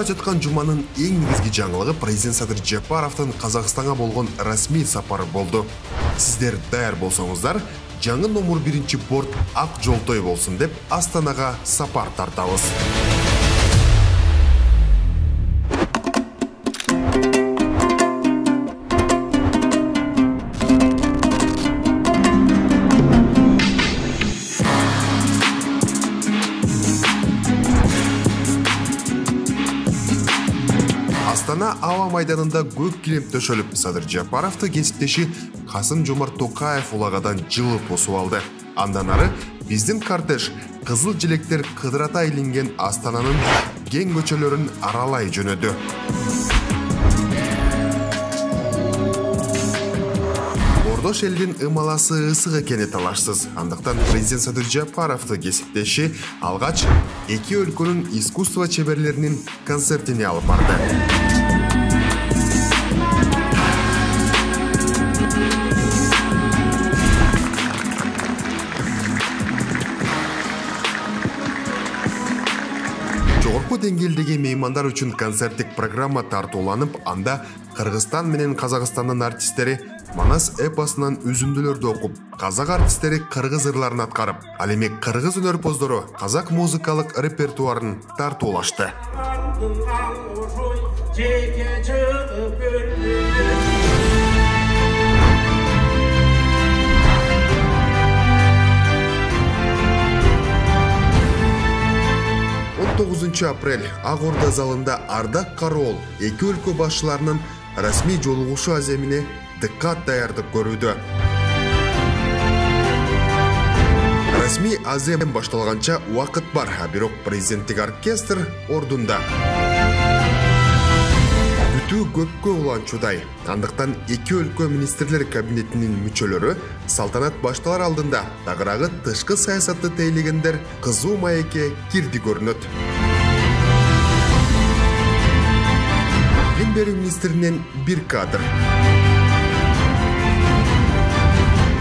бара жаткан жуманын эң негизги жаңылыгы президент Садыр Жапаровдун Казакстанга болгон расмий сапары болду. Сиздер даяр болсоңуздар, жаңы номер 1 борт ак жолтой болсун деп Астанага сапар тартабыз. Астана аба майданында көк килем төшөлүп, Садыр Жапаровду кесиптеши Касым-Жомарт Токаев улагадан жылып осуп алды. Андан ары биздин кортеж кызыл желектер кыдырата илинген Астананын кең көчөлөрүн аралай жөнөдү. Бордош элдин ымаласы ысык экени талашсыз. Андыктан президент Садыр Жапаровду кесиптеши алгач эки өлкөнүн искусство чеберлеринин концертине алып барды. Жогорку деңгээлдеги меймандар үчүн концерттик программа тартууланып, анда Кыргызстан менен Казакстандын артисттери Манас эпосунан үзүндүлөрдү окуп, казак артисттери кыргыз ырларын аткарып, ал эми кыргыз өнөрпоздору казак музыкалык репертуарын тартуулашты. 19 апрель Ак Орда залында Ардак Кароол эки өлкө башчыларынын расмий жолугушуу аземине дыккат даярдык көрүүдө. Расмий азем башталганча убакыт бар, бирок президенттик оркестр ордунда. Бүтүү көпкө уланчудай. Андыктан эки өлкө министрлер кабинетинин мүчөлөрү салтанат башталар алдында дагырагы тышкы саясатты тейлегендер кызуу маекке кирди көрүнөт. Билим берүү министринен бир кадр.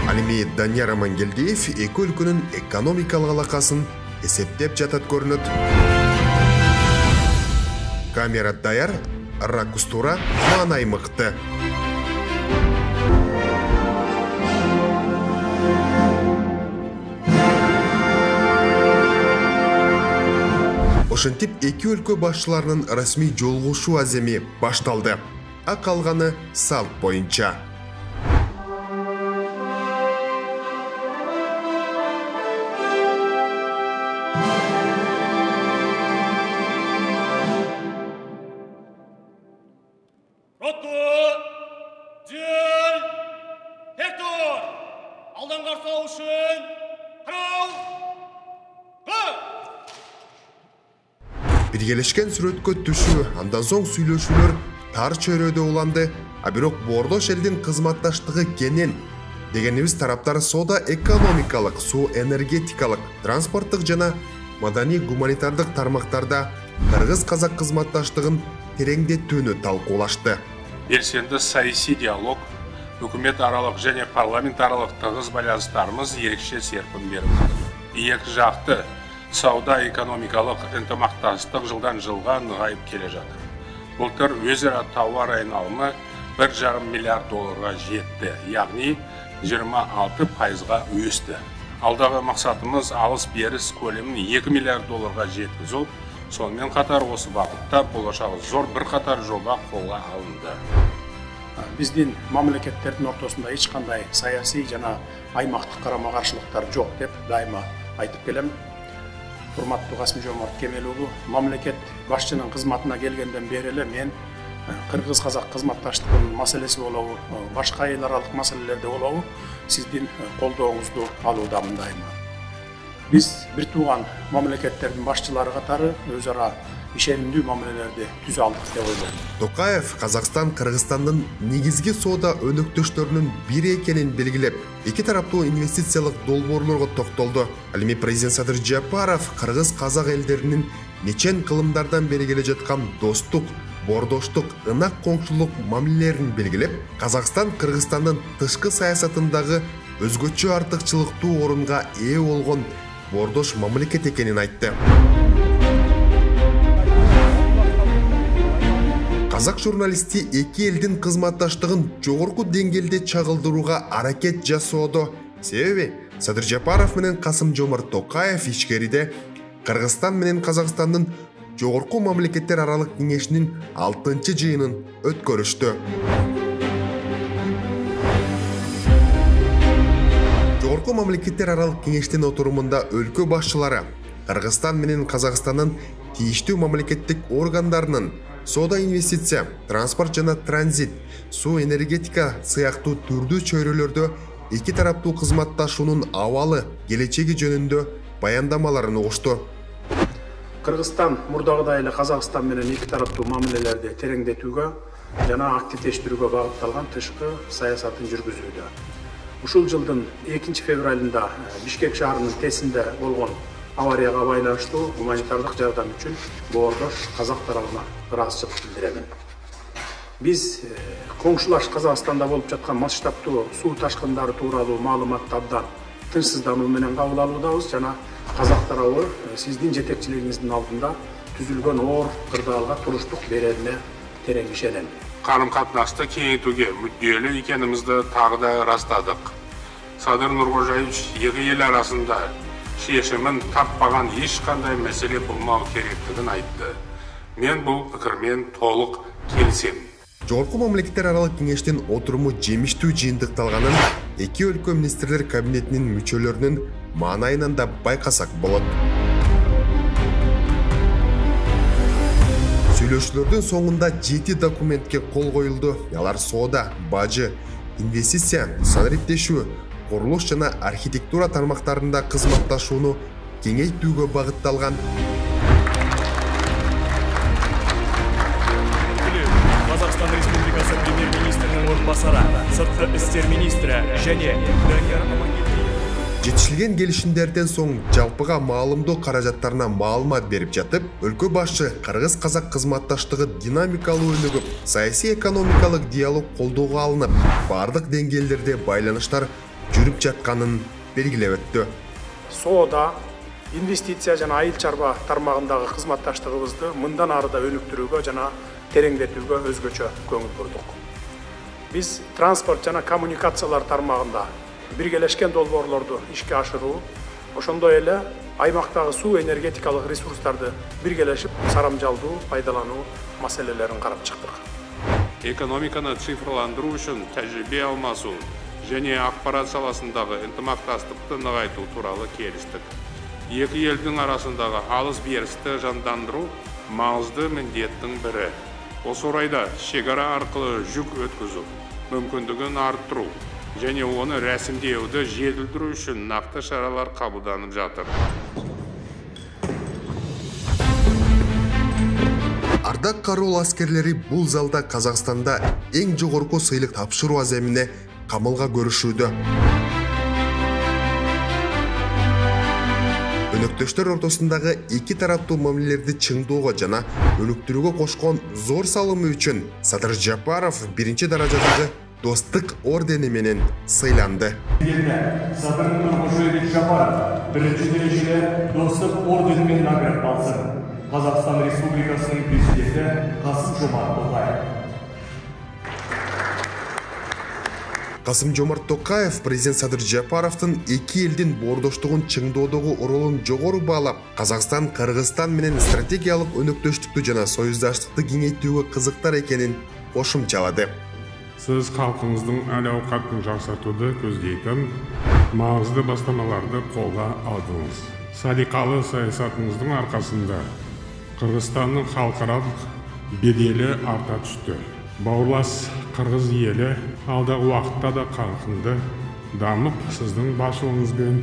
Ал эми Данияр Амангелдиев эки өлкөнүн экономикалык алакасын эсептеп жатат көрүнөт. Камера даяр, ракустура маанай мыкты. Ошентип эки өлкө башчыларынын расмий жолугушуу аземи башталды. А калганы салт боюнча. Биргелешкен сүрөткө түшүү, андан соң сүйлөшүүлөр тар чөйрөдө уланды, а бирок Бордош элдин кызматташтыгы кенен дегенибиз тараптар соода экономикалык, суу энергетикалык, транспорттук жана маданий гуманитардык тармактарда кыргыз-казак кызматташтыгын тереңдетүүнү талкуулашты. Белсенди саясий диалог, өкмөт аралык және парламент аралык тыгыз байланыштарыбыз ерекше серпин берип жатыр. Эки жакты сауда экономикалык ынтымакташтык жылдан жылга нығайып келе жатыр. Былтыр өзара тауар айналымы 1,5 миллиард долларга жетти, яғни 26%га өсті. Алдағы мақсатымыз алыс беріс көлемін 2 миллиард долларга жеткізу. Сонымен қатар осы бағытта болашағы зор бір қатар жоба қолға алынды. Биздин мамлекеттердин ортосунда эч кандай саясий жана аймактык карама-каршылыктар жок деп дайыма айтып келем. Урматтуу Касым-Жомарт Кемелұлы, мамлекет башчынын кызматына келгенден бери эле мен кыргыз-казак кызматташтыгынын маселеси болобу, башка эл аралык маселелерде болобу, сиздин колдооңузду алуудамын дайыма. Биз бир тууган мамлекеттердин башчылары катары өз ара ишенимдүү мамилелерди түзө алдык деп ойлойм. Токаев Казакстан Кыргызстандын негизги соода өнөктөштөрүнүн бири экенин белгилеп, эки тараптуу инвестициялык долбоорлорго токтолду. Ал эми президент Садыр Жапаров кыргыз-казак элдеринин нечен кылымдардан бери келе жаткан достук, бордоштук, ынак коңшулук мамилелерин белгилеп, Казакстан Кыргызстандын тышкы саясатындагы өзгөчө артыкчылыктуу орунга ээ болгон бордош мамлекет экенин айтты. Казак журналисти эки элдин кызматташтыгын жогорку деңгээлде чагылдырууга аракет жасоодо. Себеби Садыр Жапаров менен Касым-Жомарт Токаев ичкериде Кыргызстан менен Казакстандын жогорку мамлекеттер аралык кеңешинин 6-чы жыйынын өткөрүштү. Жогорку мамлекеттер аралык кеңештин отурумунда өлкө башчылары Кыргызстан менен Казакстандын тийиштүү мамлекеттик органдарынын соода, инвестиция, транспорт жана транзит, суу, энергетика сыяктуу түрдүү чөйрөлөрдө эки тараптуу кызматташуунун абалы келечеги жөнүндө баяндамаларын угушту. Кыргызстан мурдагыдай эле Казакстан менен эки тараптуу мамилелерди тереңдетүүгө жана активдештирүүгө багытталган тышкы саясатын жүргүзүүдө. Ушул жылдын 2 февралында Бишкек шаарынын тесинде болгон аварияга байланыштуу гуманитардык жардам үчүн боордош казак тарабына ыраазычылык билдиребин. Биз коңшулаш Казакстанда болуп жаткан масштабтуу суу ташкындары тууралуу маалыматты абдан тынчсыздануу менен кабыл алуудабыз жана казак тарабы сиздин жетекчилигиңиздин алдында түзүлгөн оор кырдаалга туруштук берерине терең ишенем. Карым-катнашты кеңейтүүгө мүдделүү экенибизди тагы да ырастадык. Садыр Нуркожаевич эки эл арасында шешимин таппаган эч кандай маселе болмоо керектигин айтты. Мен бул пикирмен толук келисем. Жогорку мамлекеттер аралык кеңештин отуруму жемиштүү жыйынтыкталганын эки өлкө министрлер кабинетинин мүчөлөрүнүн маанайынан да байкасак болот. Сүйлөшүүлөрдүн соңунда 7 документке кол коюлду. Алар соода, бажы, инвестиция, санариптешүү, курулуш жана архитектура тармактарында кызматташууну кеңейтүүгө багытталган. Казакстан Республикасы премьер-министринин орунбасары, сырткы иштер министри және Данияр Амангелдиев Жетишилген келишимдерден соң жалпыга маалымдоо каражаттарына маалымат берип жатып, өлкө башчы кыргыз-казак кызматташтыгы динамикалуу өнүгүп, саясий экономикалык диалог колдоого алынып, бардык деңгээлдерде байланыштар жүрүп жатканын белгилеп өттү. Соода, инвестиция жана айыл чарба тармагындагы кызматташтыгыбызды мындан ары да өнүктүрүүгө жана тереңдетүүгө өзгөчө көңүл бурдук. Биз транспорт жана коммуникациялар тармагында биргелешкен долбоорлорду ишке ашыруу, ошондой эле аймактагы суу энергетикалык ресурстарды биргелешип сарамжалдуу пайдалануу маселелерин карап чыктык. Экономиканы цифрландыруу үчүн тажрыйбе алмасуу және акпарат саласындагы ынтымактастыкты нығайтуу тууралуу келиштик. Эки элдин арасындагы алыс беристи жандандыруу маңызды міндеттің бірі. Осы орайда шекара аркылуу жүк өткөзүү мүмкүндүгүн арттыруу және оны рәсімдеуді жетілдіру үшін нақты шаралар қабылданып жатыр. Ардак кароол аскерлери бул залда Казакстанда эң жогорку сыйлык тапшыруу аземине камылга көрүшүүдө. Өнөктөштөр ортосундагы эки тараптуу мамилелерди чыңдоого жана өнүктүрүүгө кошкон зор салымы үчүн Садыр Жапаров 1-чи даражадагы достук ордени менен сыйланды. Садыр Нуркожаевич Жапаров 1-чи дәрежелі достук ордени менен наградталсын. Казакстан Республикасынын президенти Касым-Жомарт Токаев. Касым-Жомарт Токаев президент Садыр Жапаровдун эки элдин боордоштугун чыңдоодогу ролун жогору баалап, Казакстан Кыргызстан менен стратегиялык өнөктөштүктү жана союздаштыкты кеңейтүүгө кызыктар экенин кошумчалады. Сіз халқыңыздың әл-ауқатын жақсартуды көздейтін маңызды бастамаларды қолға алдыңыз. Салиқалы саясатыңыздың арқасында Қырғызстанның халықаралық беделі арта түсті. Бауырлас Қырғыз елі алдағы уақытта да қарқынды дамып, сіздің басшылығыңызбен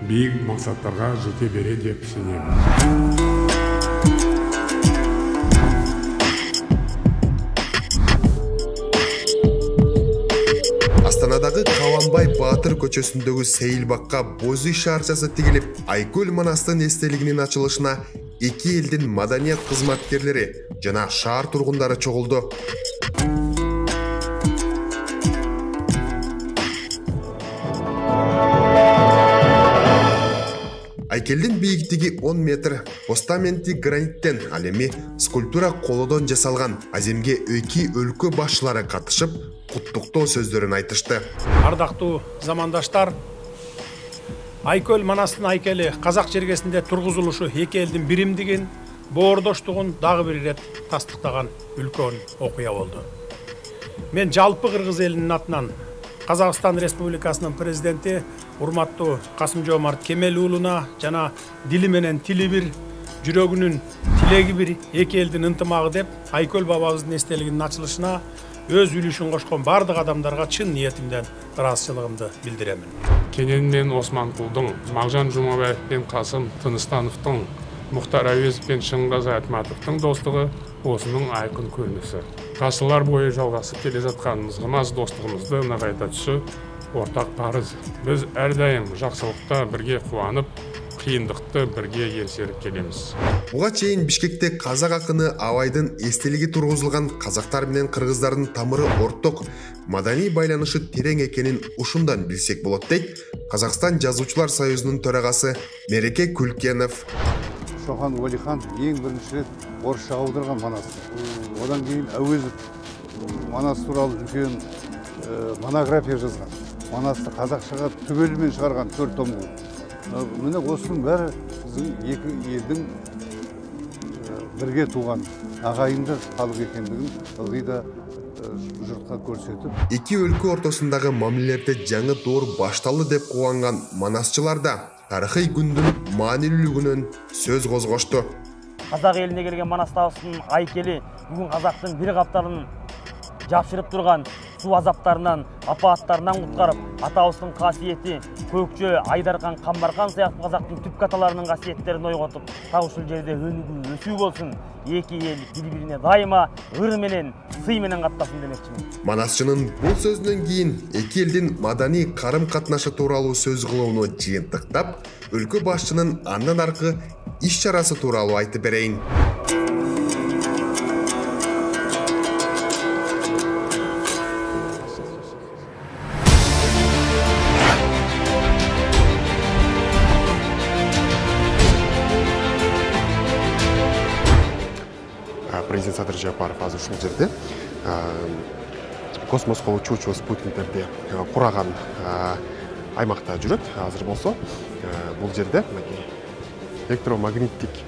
биік мақсаттарға жете бере деп сенемін. Астанадагы Каланбай Баатыр көчөсүндөгү Сейилбакка боз үй шаарчасы тигилип, Айкөл манастын эстелигинин ачылышына эки элдин маданият кызматкерлери жана шаар тургундары чогулду. Айкелдин бийиктиги 10 метр, постаменти граниттен, ал эми скульптура колодон жасалган. Аземге эки өлкө башчылары катышып, куттуктоо сөздөрүн айтышты. Ардактуу замандаштар, Айкөл Манастын айкели казак жергесинде тургузулушу эки элдин биримдигин, боордоштугун дагы бир ирет тастыктаган үлкөн окуя болду. Мен жалпы кыргыз элинин атынан Казакстан Республикасынын президенти урматтуу Касым-Жомарт Кемелуулуна жана дили менен тили бир, жүрөгүнүн тилеги бир эки элдин ынтымагы деп Айкөл бабабыздын эстелигинин ачылышына өз үлүшүн кошкон бардык адамдарга чын ниетимден ыраазычылыгымды билдиремин. Кенен мен Османкулдун, Мағжан Жумабаев пен Касым Тыныстановдун, Мұхтар Әуезов пен Шыңғазы Айтматовдың достығы осының айқын көрінісі. Ғасырлар бойы жалғасып келе жатқанымыз достығымызды нығайта түсу ортақ парыз. Біз әрдайым жақсылықта бірге қуанып, қиындықты бірге еңсеріп келеміз. Буга чейин Бишкекте казак акыны Абайдын эстелиги тургузулган казактар менен кыргыздардын тамыры орток, маданий байланышы терең экенин ушундан билсек болот дейт Казакстан Жазуучулар союзунун төрагасы Мереке Күлкенов. Шохан Уалихан ең бірінші рет орысша аударған Манасты. Одан кейін Әуезов Манас туралы үлкен монография жазған. Манасты қазақшаға түгелімен шығарған 4 том. Міне осының бәрі біздің екі елдің бірге туған ағайынды халық екендігін ылғи да жұртқа көрсетіп. Эки өлкө ортосундагы мамилелерде жаңы доор башталды деп кубанган манасчыларда тарыхый күндүн маанилүүлүгүнөн сөз козгошту. Казак элине келген Манастабыздын айкели бүгүн казактын бир капталын жапшырып турган суу азаптарынан, апааттарынан куткарып, атабыздын касиети Көкчө, Айдаркан, Камбаркан сыяктуу казактын түп каталарынын касиеттерин ойготуп, так ушул жерде өнүгүү, өсүү болсун, эки эл бири-бирине дайыма ыр менен, сый менен каттасын демекчимин. Манасчынын бул сөзүнөн кийин эки элдин маданий карым-катнашы тууралуу сөз кылууну жыйынтыктап, өлкө башчынын андан аркы иш чарасы тууралуу айтып берейин. Президент Садыр Жапаров азыр ушул жерде космоско учуучу спутниктерди кураган аймакта жүрөт. Азыр болсо бул жерде электромагниттик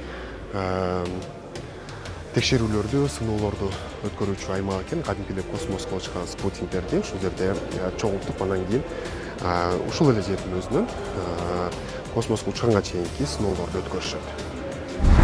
текшерүүлөрдү, сыноолорду өткөрүүчү аймак экен. Кадимкидей космоско учкан спутниктерди ушул жерде чогултуп, анан кийин ушул эле жердин өзүнөн космоско учканга чейинки сыноолорду өткөрүшөт.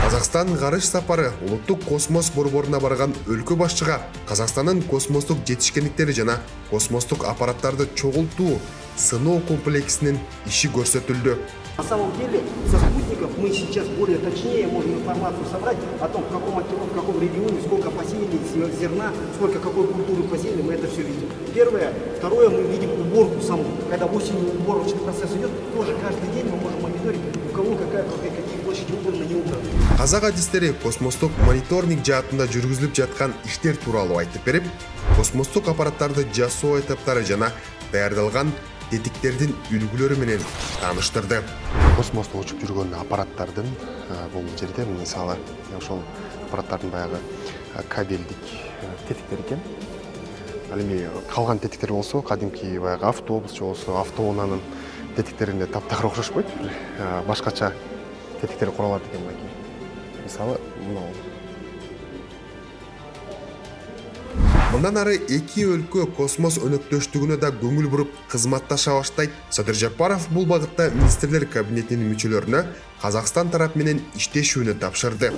Казакстан гарыш сапары улуттук космос борборуна барган өлкө башчыга Казакстандын космостук жетишкендиктери жана космостук аппараттарды чогултуу сыноо комплексинин иши көрсөтүлдү. На самом деле, со спутников мы сейчас более точнее можем информацию собрать о том, в каком регионе, сколько посеяли зерна, сколько какой культуры посеяли, мы это все видим. Первое. Второе, мы видим уборку саму. Когда осенью уборочный процесс идет, тоже каждый день мы можем мониторить, у кого какие площади убраны, не убраны. Казак адистери космостук мониторинг жаатында жүргүзүлүп жаткан иштер тууралуу айтып берип, космостук аппараттарды жасоо этаптары жана даярдалган тетиктердин үлгүлөрү менен тааныштырды. Космосто учуп жүргөн аппараттардын бул жерде мисалы ошол аппараттардын баягы кабелдик тетиктер экен. Ал эми калган тетиктер болсо кадимки баягы автобус же болсо автоунаанын тетиктерине таптакыр окшошпойт. Башкача тетиктер куралат экен мынакей. Мисалы мынау. Мындан ары эки өлкө космос өнөктөштүгүнө да көңүл буруп кызматташа баштайт. Садыр Жапаров бул багытта министрлер кабинетинин мүчөлөрүнө Казакстан тарап менен иштешүүнү тапшырды.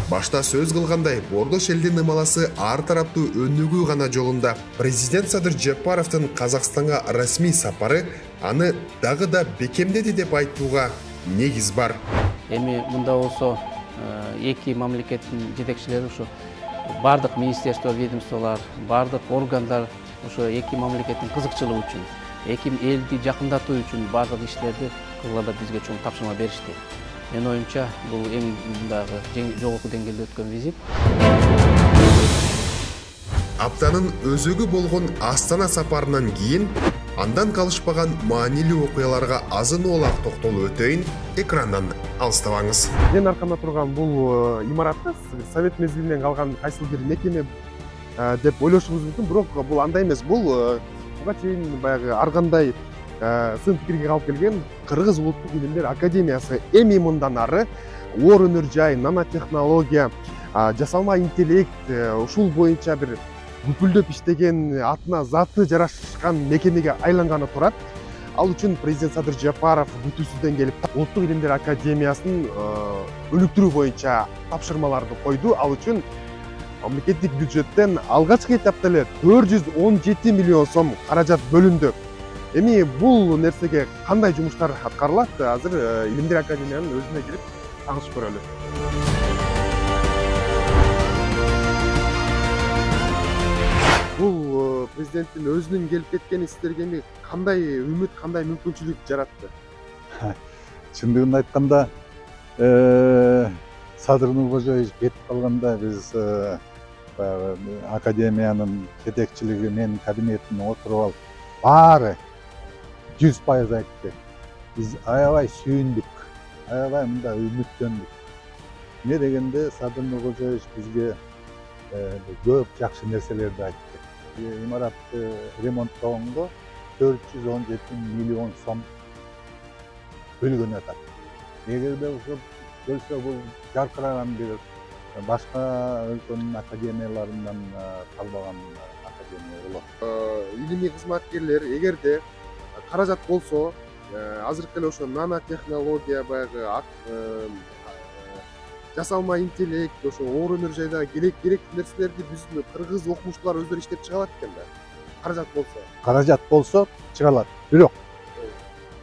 Башта сөз кылгандай, Бордош элдин ымаласы ар тараптуу өнүгүү гана жолунда. Президент Садыр Жапаровдун Казакстанга расмий сапары аны дагы да бекемдеди деп айтууга негиз бар. Эми мында болсо эки мамлекеттин жетекчилери ушу бардык министерство, ведомстволор, бардык органдар ушу эки мамлекеттин кызыкчылыгы үчүн, эки элди жакындатуу үчүн бардык иштерди кылганда бизге чоң тапшырма беришти. Менин оюмча, бул эң мындагы жогорку деңгээлде өткөн визит. аптанын өзөгү болгон Астана сапарынан кийин андан калышпаган маанилүү окуяларга азын оолак токтолуп өтөйүн, экрандан алыстабаңыз. Мен аркамда турган бул имаратта совет мезгилинен калган кайсыл бир мекеме деп ойлошуңуз мүмкүн, бирок бул андай эмес. Бул буга чейин баягы ар кандай сын пикирге калып келген Кыргыз улуттук илимдер академиясы эми мындан ары оор өнөр жай, нанотехнология, жасалма интеллект ушул боюнча бир бүпүлдөп иштеген, атына заты жарашкан мекемеге айланганы турат. Ал үчүн президент Садыр Жапаров бүтүүсүздөн келип Улуттук илимдер академиясын өнүктүрүү боюнча тапшырмаларды койду. Ал үчүн мамлекеттик бюджеттен алгачкы этапта эле 417 миллион сом каражат бөлүндү. Эми бул нерсеге кандай жумуштар аткарылат? Азыр Илимдер академиянын өзүнө кирип таңышып көрөлү. Бул президенттин өзүнүн келип кеткен истергени кандай үмүт, кандай мүмкүнчүлүк жаратты? Чындыгын айтканда, Садыр Нуркожоевич кетип калганда биз академиянын жетекчилиги, менин кабинетиме отуруп алып, баары 100% айтты. Биз аябай сүйүндүк, аябай мында үмүттөндүк. Эмне дегенде Садыр Нуркожоевич бизге көп жакшы нерселерди айтты. Имаратты ремонттогонго 417 миллион сом бөлгөн атат. Эгерде ушул бөлсө бул жаркыраган бир башка өлкөнүн академияларынан калбаган академия болот. Илимий кызматкерлер эгерде каражат болсо, азыркы эле ошо нанотехнология, баягы жасалма интеллект, ошо оор өнөр жайдагы керек нерселерди биздин кыргыз окумуштуулар өздөрү иштеп чыга алат экен да. Каражат болсо. Каражат болсо чыга алат. Бирок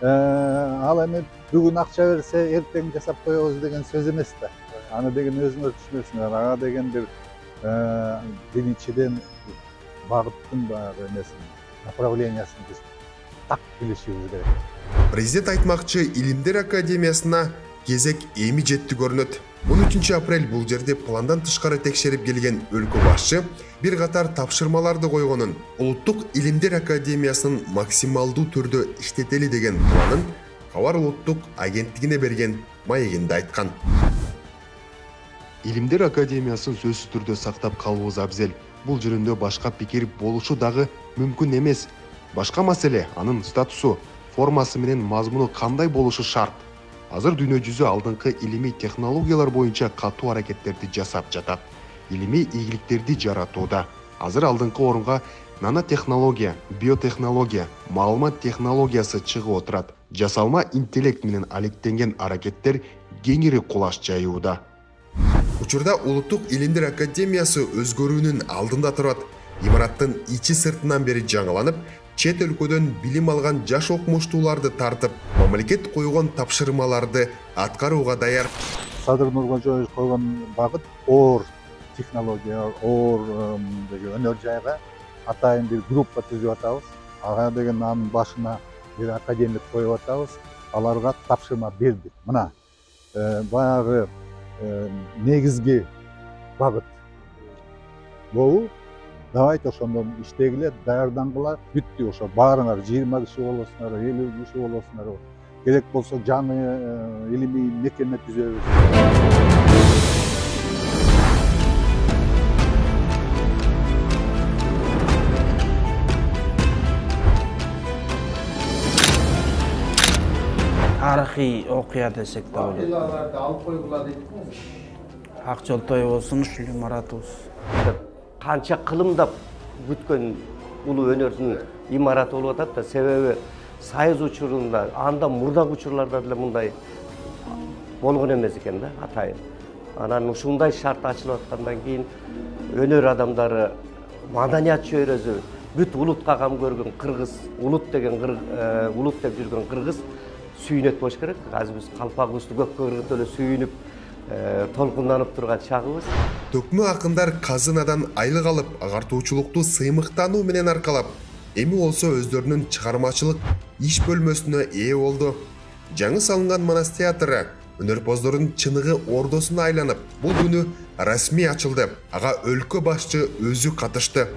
ал эми бүгүн акча берсе, эртең жасап коебуз деген сөз эмес да. Аны деген өзүңөр түшүнөсүңөр. Ага деген бир биринчиден багыттын баягы эмесин, направлениясын биз так билишибиз керек. Президент айтмакчы, Илимдер академиясына кезек эми жетти көрүнөт. 13 апрель бул жерде пландан тышкары текшерип келген өлкө башчы бир катар тапшырмаларды койгонун, Улуттук илимдер академиясынын максималдуу түрдө иштетели деген планын Кабар улуттук агенттигине берген маегинде айткан. Илимдер академиясын сөзсүз түрдө сактап калуубуз абзел. Бул жөнүндө башка пикир болушу дагы мүмкүн эмес. Башка маселе анын статусу, формасы менен мазмуну кандай болушу шарт. Азыр дүйнө жүзү алдыңкы илимий технологиялар боюнча катуу аракеттерди жасап жатат. Илимий ийгиликтерди жаратууда. Азыр алдыңкы орунга нанотехнология, биотехнология, маалымат технологиясы чыгып отурат. Жасалма интеллект менен алектенген аракеттер кеңири кулаш жайууда. Учурда Улуттук илимдер академиясы өзгөрүүнүн алдында турат. Имараттын ичи сыртынан бери жаңыланып, чет өлкөдөн билим алган жаш окумуштууларды тартып, мамлекет койгон тапшырмаларды аткарууга даяр. Садыр Нуркожоевич койгон багыт оор технология, оор өнөр жайга атайын бир группа түзүп атабыз. Ага деген анын башына бир академик коюп атабыз. Аларга тапшырма бердик. Мына баягы негизги багыт болу. Давайте ошондон иштегиле, даярдангыла, бүттү ошо баарыңар 20 киши болосуңар, 50 киши болосуңар. Керек болсо жаңы илимий мекеме түзөбүз. Тарыхый окуя десек да болот. Акилаларды алып койгула дейт го. Ак жолтой болсун, ушул имаратыбыз. Канча кылымдап бүткөн улуу өнөрдүн имараты болуп атат да, себеби Союз учурунда, анда мурдагы учурларда деле мындай болгон эмес экен да, атайын. Анан ушундай шарт ачылып аткандан кийин өнөр адамдары, маданият чөйрөсү, бүт улутка кам көргөн кыргыз, улут деп жүргөн кыргыз сүйүнөт болуш керек. Азыр биз калпагыбызды көккө кыргытып эле сүйүнүп, толкунданып турган чагыбыз. Төкмө акындар казынадан айлык алып, агартуучулукту сыймыктануу менен аркалап, эми болсо өздөрүнүн чыгармачылык иш бөлмөсүнө ээ болду. Жаңы салынган Манас театры өнерпоздордун чыныгы ордосуна айланып, бул күнү расмий ачылды. Ага өлкө башчы өзү катышты.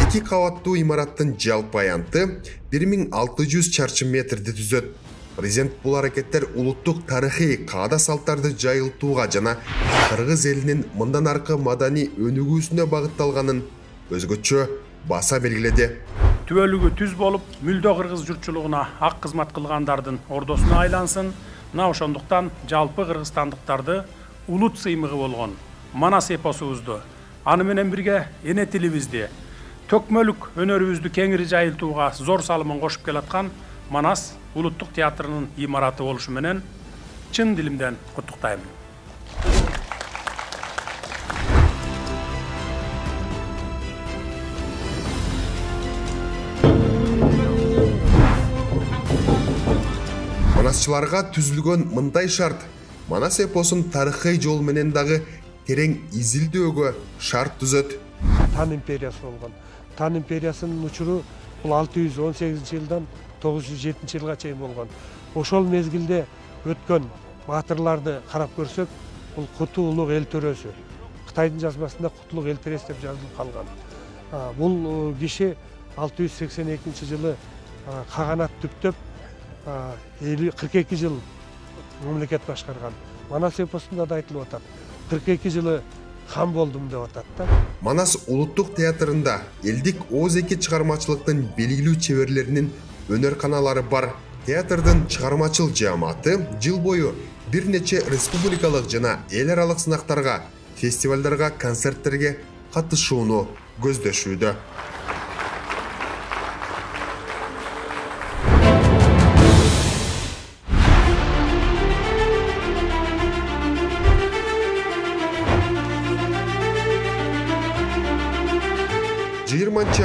Эки кабаттуу имараттын жалпы аянты 1600 чарчы метрди түзөт. Президент бул аракеттер улуттук тарыхый каада салттарды жайылтууга жана кыргыз элинин мындан аркы маданий өнүгүүсүнө багытталганын өзгөчө баса белгиледи. Түбөлүгү түз болуп, мүлдө кыргыз журтчулугуна ак кызмат кылгандардын ордосуна айлансын. Мына ошондуктан жалпы кыргызстандыктарды улут сыймыгы болгон Манас эпосубузду, аны менен бирге эне тилибизди, төкмөлүк өнөрүбүздү кеңири жайылтууга зор салымын кошуп келаткан Манас улуттук театрынын имараты болушу менен чын дилимден куттуктайм. Манасчыларга түзүлгөн мындай шарт Манас эпосун тарыхый жол менен дагы терең изилдөөгө шарт түзөт. Тан империясы болгон. Тан империясынын учуру бул 618 жылдан 907 жылга чейин болгон. Ошол мезгилде өткөн батырларды карап көрсөк, бул Куту улуг эл төрөсү. Кытайдын жазмасында Кутулук эл төрөсү деп жазылып калган. Бул киши 682 жылы каганат түптөп 42 жыл мамлекет башкарган. Манас эпосунда да айтылып атат. 42 жылы хан болдум деп атат да. Манас улуттук театрында элдик ооз-эки чыгармачылыктын белгилүү чеберлеринин өнөр каналары бар. Театрдын чыгармачыл жааматы жыл бою бир нече республикалык жана эл аралык сынактарга, фестивалдарга, концерттерге катышууну көздөшүүдө.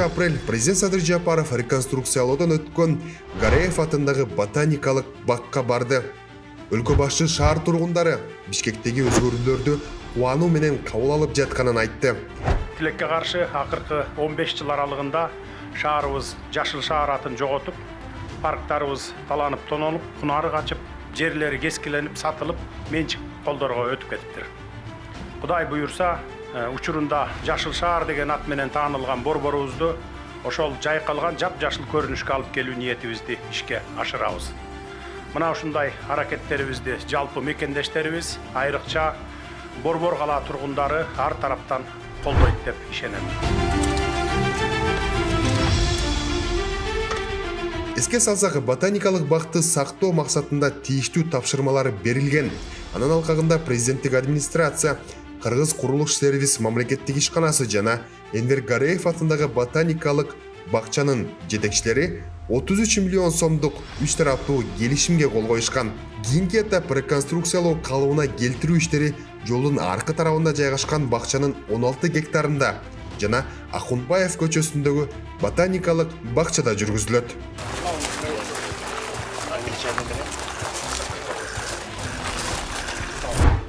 Апрель президент Садыр Жапаров реконструкциялоодон өткөн Гареев атындагы ботаникалык бакка барды. Өлкө башчы шаар тургундары Бишкектеги өзгөрүүлөрдү кубануу менен кабыл алып жатканын айтты. Тилекке каршы акыркы 15 жыл аралыгында шаарыбыз жашыл шаар атын жоготуп, парктарыбыз таланып тонолуп, кунары качып, жерлери кескиленип, сатылып, менчик колдорго өтүп кетиптир. Кудай буюрса, учурунда жашыл шаар деген ат менен таанылган борборубузду ошол жайкалган жап-жашыл көрүнүшкө алып келүү ниетибизди ишке ашырабыз. Мына ушундай аракеттерибизди жалпы мекендештерибиз, айрыкча Борбор кала тургундары ар тараптан колдойт деп ишенем. Эске салсак, ботаникалык бакты сактоо максатында тийиштүү тапшырмалар берилген. Анын алкагында президенттик администрация, Кыргыз курулуш сервис мамлекеттик ишканасы жана Энвер Гареев атындагы ботаникалык бакчанын жетекчилери 33 миллион сомдук 3 тараптуу келишимге кол коюшкан. Кийинки этап реконструкциялоо калыбына келтирүү иштери жолдун аркы тарабында жайгашкан бакчанын 16 гектарында жана Акунбаев көчөсүндөгү ботаникалык бакчада жүргүзүлөт.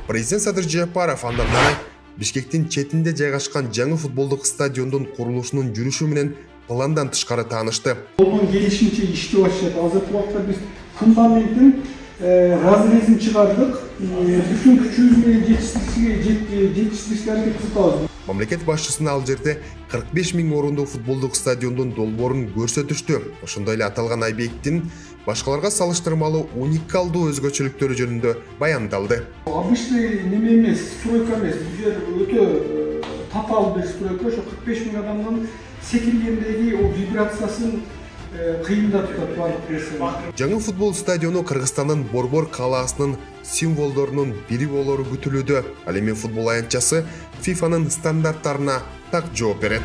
Президент Садыр Жапаров андан ары Бишкектин четинде жайгашкан жаңы футболдук стадиондун курулушунун жүрүшү менен пландан тышкары таанышты. Болгон келишимче иштеп башташат. Азыркы убакта биз фундаменттин разрезин чыгардык. Бүтүн күчүбүз менен жетиштиришке аракет кылабыз. Мамлекет башчысына ал жерде 45 000 орундуу футболдук стадиондун долбоорун көрсөтүштү. Ошондой эле аталган объекттин башкаларга салыштырмалуу уникалдуу өзгөчөлүктөрү жөнүндө баяндалды. Обычный неме эмес, стройка эмес. Бул жер өтө татаал бир стройка. Ошо 45 000 адамдын секиргендеги о вибрациясын кыйында tutат баардык нерсе. Жаңы футбол стадиону Кыргызстандын Борбор калаасынын символдорунун бири болору күтүлүүдө. Ал эми футбол аянтчасы ФИФАнын стандарттарына так жооп берет.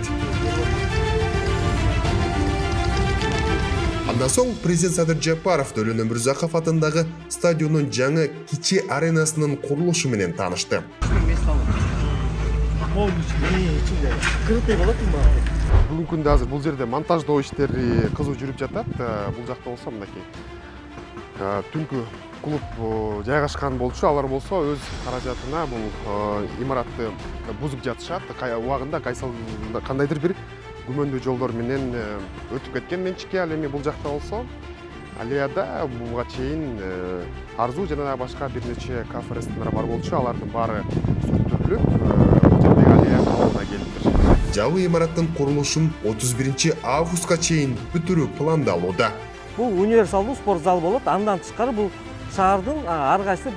Андан соң президент Садыр Жапаров Төлөн Өмүрзаков атындагы стадиондун жаңы кичи аренасынын курулушу менен таанышты. Бүгүнкү күндө азыр бул жерде монтаждоо иштери кызуу жүрүп жатат. Бул жакта болсо мынакей түнкү клуб жайгашкан болчу, алар болсо өз каражатына бул имаратты бузуп жатышат. Убагында кандайдыр бир күмөндүү жолдор менен өтүп кеткен менчикке. Ал эми бул жакта болсо аллеяда буга чейин арзуу жана башка бир нече кафе ресторандар бар болчу. Алардын баары сөктүрүлүп, жагдайга аллея калыбына келиптир. Жаңы имараттын курулушун 31 августка чейин бүтүрүү пландалууда. Бул универсалдуу спорт зал болот. Андан тышкары бул шаардын ар кайсы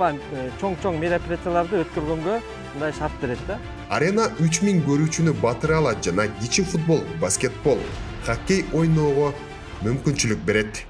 чоң мероприятияларды өткөргөнгө мындай шарт берет да. Арена 3000 көрүүчүнү батыра алат жана кичи футбол, баскетбол, хоккей ойноого мүмкүнчүлүк берет.